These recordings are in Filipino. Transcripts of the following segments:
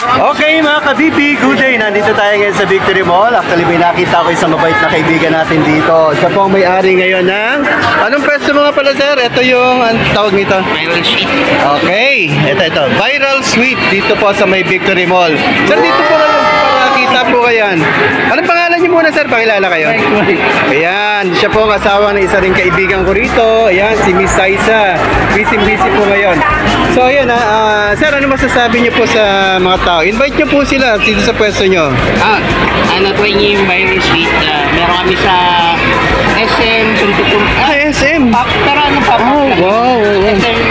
Okay mga ka-BP, good day. Nandito tayo ngayon sa Victory Mall. Actually may nakita ko isang mabait na kaibigan natin dito. Siya po ang may-ari ngayon ng... Anong pwesto mga pala sir? Ito yung... Anong tawag nito? Viral Sweet. Okay, ito. Viral Sweet dito po sa may Victory Mall. Sir, dito po kayo. Kita po kayan. Anong pangalan niyo muna sir? Pakilala kayo. Ayan, siya po ang asawa ng isa ring kaibigan ko rito. Ayan, si Miss Saisa. Busy po ngayon. So ayan sir, ano masasabi niyo po sa mga tao? Invite niyo po sila dito sa pwesto niyo. Try niyo yung Viral Sweet. Meron kami sa SM, Santo Tomas. SM? Pero ano pa? Oh, wow. SM,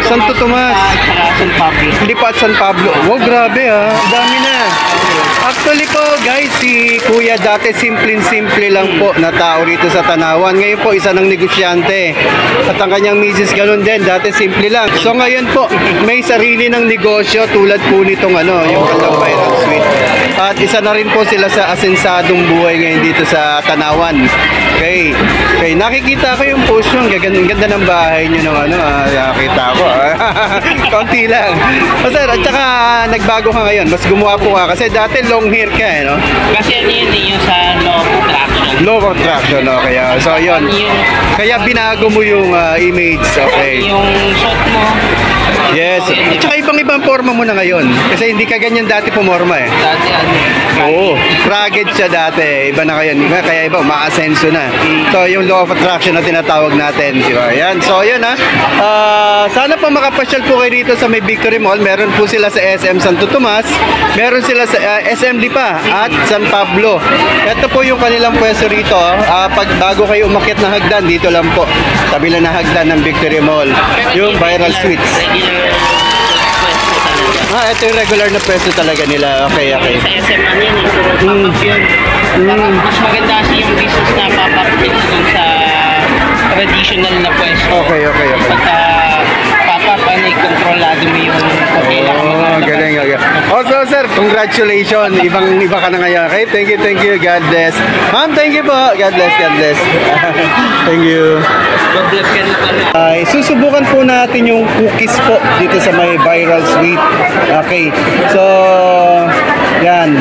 Santo Tomas. At San Pablo. Hindi pa at San Pablo. Wow, grabe dami na. Actually po guys, si Kuya dati simple lang po na tao rito sa Tanawan. Ngayon po isa ng negosyante. At ang kanyang misis ganun din, dati simple lang. So ngayon po, may sarili ng negosyo tulad po nitong yung kanilang Viral Sweet. At isa na rin po sila sa asensadong buhay ngayon dito sa Tanawan. Okay, nakikita ko yung post nyo. Ang ganda ng bahay nyo ng nakita ko. Konti lang. Sir, at saka nagbago ka ngayon. Mas gumawa po ka. Kasi dati long hair ka no? Kasi yun sa law of attraction. Law of attraction, kaya. So, yun. Kaya binago mo yung image. Okay. Yung shot mo. Yes. At saka ibang forma mo na ngayon. Kasi hindi ka ganyan dati pumorma eh. Dati Oo. Rugged siya dati. Iba na ngayon. Kaya iba, ma-asenso na. So, yung law of attraction na tinatawag natin. Di ba? Yan. So, yun sana pa makapasyal po kayo dito sa may Victory Mall. Meron po sila sa SM Santo Tomas. Meron sila sa SM Lipa at San Pablo. Ito po yung kanilang pwesto rito. Pag bago kayo umakyat ng hagdan, dito lang po. Tabi lang ng hagdan ng Victory Mall. Yung Viral Sweets. Ito yung regular na pwesto talaga nila. Okay. Sa SM mas maganda kasi yung business na papapit dun sa traditional na pwesto. Okay. Pagka kontrolado mo yung galing. Also sir, congratulations. Iba ka na ngayon. Okay, thank you. God bless. Ma'am, thank you po. God bless. Thank you. God bless ka na. Susubukan po natin yung cookies po dito sa may Viral Sweet. Okay. So, yan.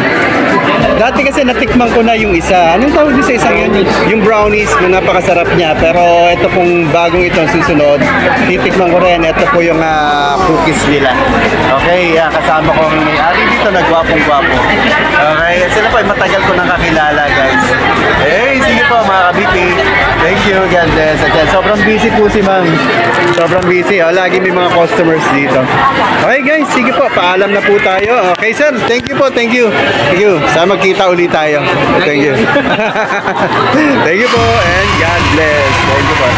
Dati kasi natikman ko na yung isa. Anong tawag din sa isang yun? Yung brownies na napakasarap niya. Pero ito pong bagong itong susunod, titikman ko rin. Ito po yung cookies nila. Okay, kasama ko ang may-ari dito na gwapong-gwapo. Okay, sila po ay matagal ko nang kakilala guys. Hey, sige po mga ka-BP. Thank you, God bless. At sobrang busy po si ma'am. Sobrang busy. Lagi may mga customers dito. Okay guys, sige po. Paalam na po tayo. Okay sir, thank you po. Thank you. Sana magkita ulit tayo. Thank you. Thank you po and God bless. Thank you po.